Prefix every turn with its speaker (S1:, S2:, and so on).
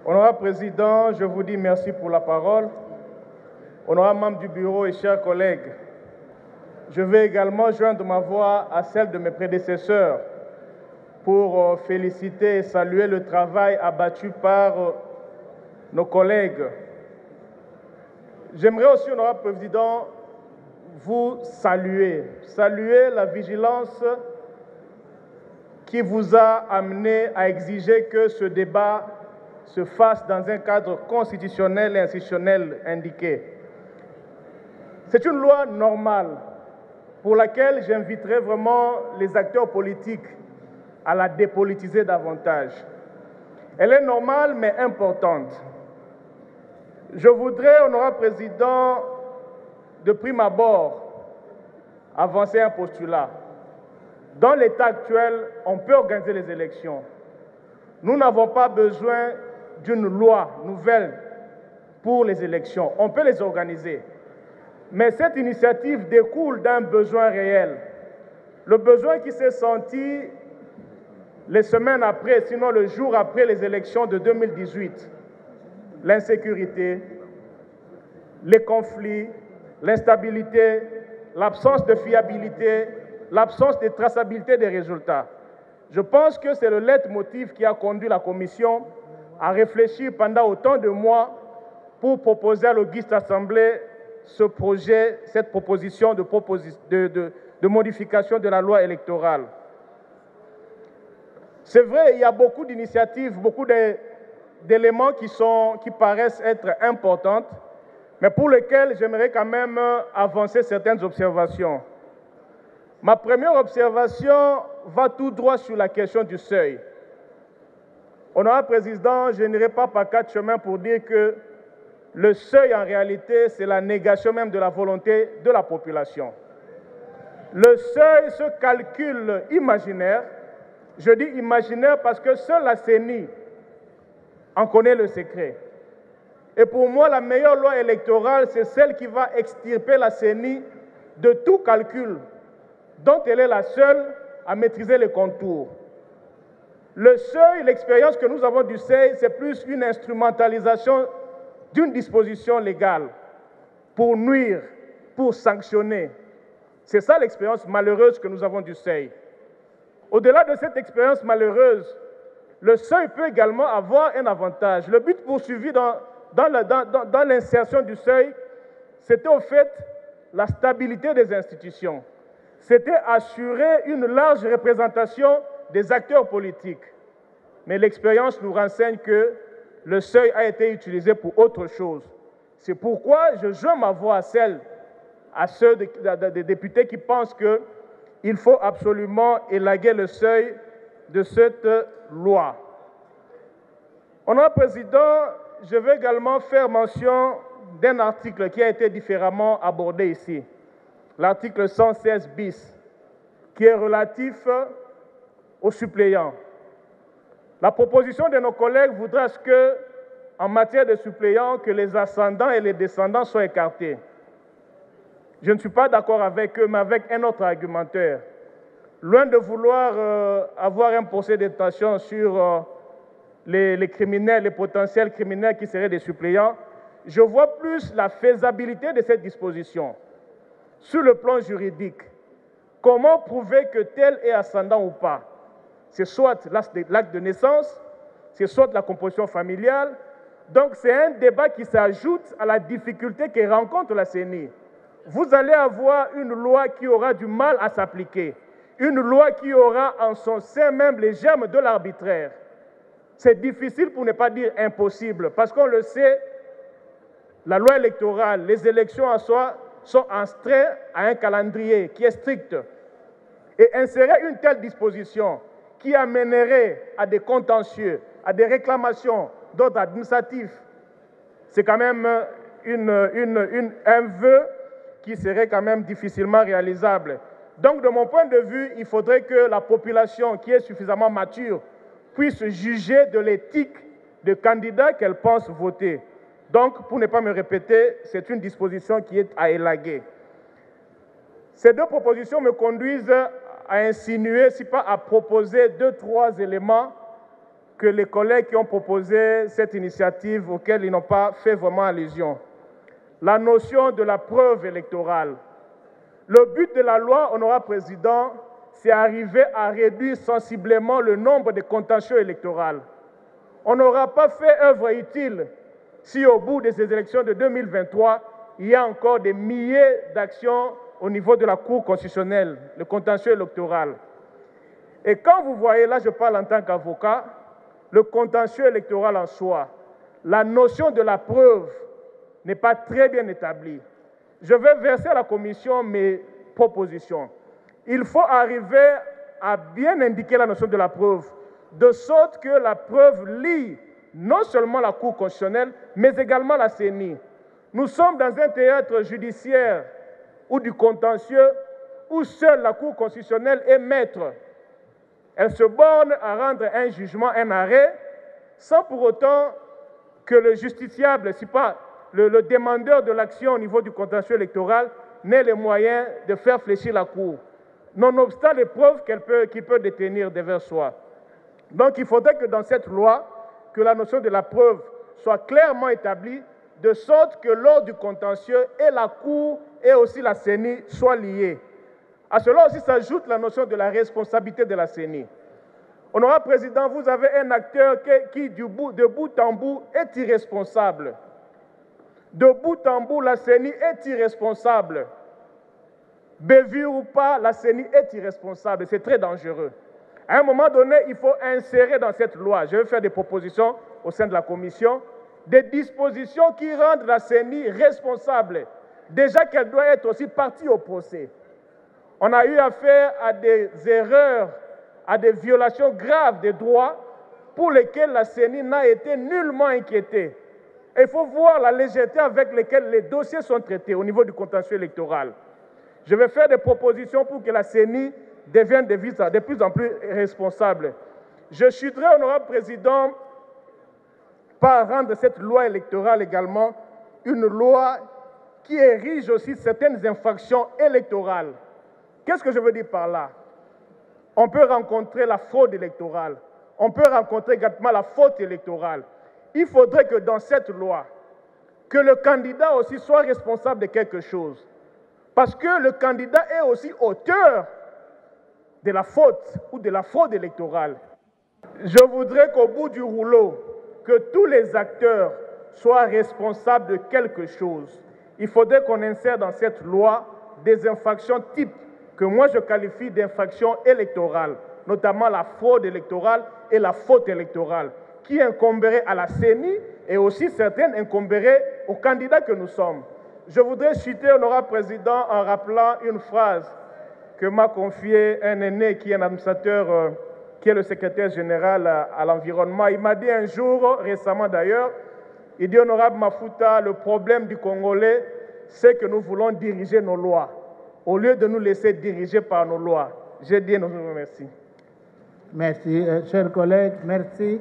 S1: Honorable Président, je vous dis merci pour la parole. Honorable membre du bureau et chers collègues, je vais également joindre ma voix à celle de mes prédécesseurs pour féliciter et saluer le travail abattu par nos collègues. J'aimerais aussi, Honorable Président, vous saluer la vigilance qui vous a amené à exiger que ce débat se fasse dans un cadre constitutionnel et institutionnel indiqué. C'est une loi normale pour laquelle j'inviterai vraiment les acteurs politiques à la dépolitiser davantage. Elle est normale mais importante. Je voudrais, Honorable Président, de prime abord, avancer un postulat. Dans l'état actuel, on peut organiser les élections. Nous n'avons pas besoin d'une loi nouvelle pour les élections. On peut les organiser. Mais cette initiative découle d'un besoin réel. Le besoin qui s'est senti les semaines après, sinon le jour après les élections de 2018. L'insécurité, les conflits, l'instabilité, l'absence de fiabilité, l'absence de traçabilité des résultats. Je pense que c'est le leitmotiv qui a conduit la Commission à réfléchir pendant autant de mois pour proposer à l'auguste Assemblée ce projet, cette proposition de modification de la loi électorale. C'est vrai, il y a beaucoup d'initiatives, beaucoup d'éléments qui paraissent être importants, mais pour lesquels j'aimerais quand même avancer certaines observations. Ma première observation va tout droit sur la question du seuil. Honorable Président, je n'irai pas par quatre chemins pour dire que le seuil, en réalité, c'est la négation même de la volonté de la population. Le seuil se calcule imaginaire. Je dis imaginaire parce que seule la CENI en connaît le secret. Et pour moi, la meilleure loi électorale, c'est celle qui va extirper la CENI de tout calcul dont elle est la seule à maîtriser les contours. Le seuil, l'expérience que nous avons du seuil, c'est plus une instrumentalisation d'une disposition légale pour nuire, pour sanctionner. C'est ça l'expérience malheureuse que nous avons du seuil. Au-delà de cette expérience malheureuse, le seuil peut également avoir un avantage. Le but poursuivi dans l'insertion du seuil, c'était au fait la stabilité des institutions. C'était assurer une large représentation des acteurs politiques. Mais l'expérience nous renseigne que le seuil a été utilisé pour autre chose. C'est pourquoi je joins ma voix à ceux des députés qui pensent qu'il faut absolument élaguer le seuil de cette loi. Honorable Président, je veux également faire mention d'un article qui a été différemment abordé ici. L'article 116 bis, qui est relatif aux suppléants. La proposition de nos collègues voudrait que, en matière de suppléants, que les ascendants et les descendants soient écartés. Je ne suis pas d'accord avec eux, mais avec un autre argumentaire. Loin de vouloir avoir un procès de détention sur les criminels, les potentiels criminels qui seraient des suppléants, je vois plus la faisabilité de cette disposition. Sur le plan juridique, comment prouver que tel est ascendant ou pas? C'est soit l'acte de naissance, c'est soit la composition familiale. Donc c'est un débat qui s'ajoute à la difficulté que rencontre la CENI. Vous allez avoir une loi qui aura du mal à s'appliquer, une loi qui aura en son sein même les germes de l'arbitraire. C'est difficile pour ne pas dire impossible, parce qu'on le sait, la loi électorale, les élections en soi sont astreintes à un calendrier qui est strict. Et insérer une telle disposition qui amènerait à des contentieux, à des réclamations d'ordre administratif, c'est quand même un vœu qui serait quand même difficilement réalisable. Donc, de mon point de vue, il faudrait que la population qui est suffisamment mature puisse juger de l'éthique des candidats qu'elle pense voter. Donc, pour ne pas me répéter, c'est une disposition qui est à élaguer. Ces deux propositions me conduisent à insinuer, si pas à proposer 2-3 éléments que les collègues qui ont proposé cette initiative, auxquels ils n'ont pas fait vraiment allusion. La notion de la preuve électorale. Le but de la loi, honorable président, c'est arriver à réduire sensiblement le nombre de contentieux électoraux. On n'aura pas fait œuvre utile si au bout de ces élections de 2023, il y a encore des milliers d'actions au niveau de la Cour constitutionnelle, le contentieux électoral. Et quand vous voyez, là je parle en tant qu'avocat, le contentieux électoral en soi, la notion de la preuve n'est pas très bien établie. Je vais verser à la Commission mes propositions. Il faut arriver à bien indiquer la notion de la preuve, de sorte que la preuve lie non seulement la Cour constitutionnelle, mais également la CENI. Nous sommes dans un théâtre judiciaire ou du contentieux où seule la Cour constitutionnelle est maître. Elle se borne à rendre un jugement, un arrêt, sans pour autant que le justiciable, si pas le demandeur de l'action au niveau du contentieux électoral, n'ait les moyens de faire fléchir la Cour, nonobstant les preuves qu'il peut détenir devant soi. Donc il faudrait que dans cette loi, que la notion de la preuve soit clairement établie, de sorte que lors du contentieux, et la Cour et aussi la CENI soient liés. À cela aussi s'ajoute la notion de la responsabilité de la CENI. Honorable Président, vous avez un acteur qui de bout en bout, est irresponsable. De bout en bout, la CENI est irresponsable. Bévue ou pas, la CENI est irresponsable. C'est très dangereux. À un moment donné, il faut insérer dans cette loi, je vais faire des propositions au sein de la Commission, des dispositions qui rendent la CENI responsable. Déjà qu'elle doit être aussi partie au procès. On a eu affaire à des erreurs, à des violations graves des droits pour lesquelles la CENI n'a été nullement inquiétée. Il faut voir la légèreté avec laquelle les dossiers sont traités au niveau du contentieux électoral. Je vais faire des propositions pour que la CENI devienne de plus en plus responsable. Je chuterai, honorable président, par rendre cette loi électorale également une loi qui érige aussi certaines infractions électorales. Qu'est-ce que je veux dire par là? On peut rencontrer la fraude électorale, on peut rencontrer également la faute électorale. Il faudrait que dans cette loi, que le candidat aussi soit responsable de quelque chose. Parce que le candidat est aussi auteur de la faute ou de la fraude électorale. Je voudrais qu'au bout du rouleau, que tous les acteurs soient responsables de quelque chose. Il faudrait qu'on insère dans cette loi des infractions types que moi je qualifie d'infractions électorales, notamment la fraude électorale et la faute électorale, qui incomberaient à la CENI et aussi certaines incomberaient aux candidats que nous sommes. Je voudrais citer, honorable président, en rappelant une phrase que m'a confiée un aîné qui est un administrateur, qui est le secrétaire général à l'environnement. Il m'a dit un jour, récemment d'ailleurs, il dit, honorable Mafuta, le problème du Congolais, c'est que nous voulons diriger nos lois, au lieu de nous laisser diriger par nos lois. J'ai dit, nous vous remercie.
S2: Merci, chers collègues, merci.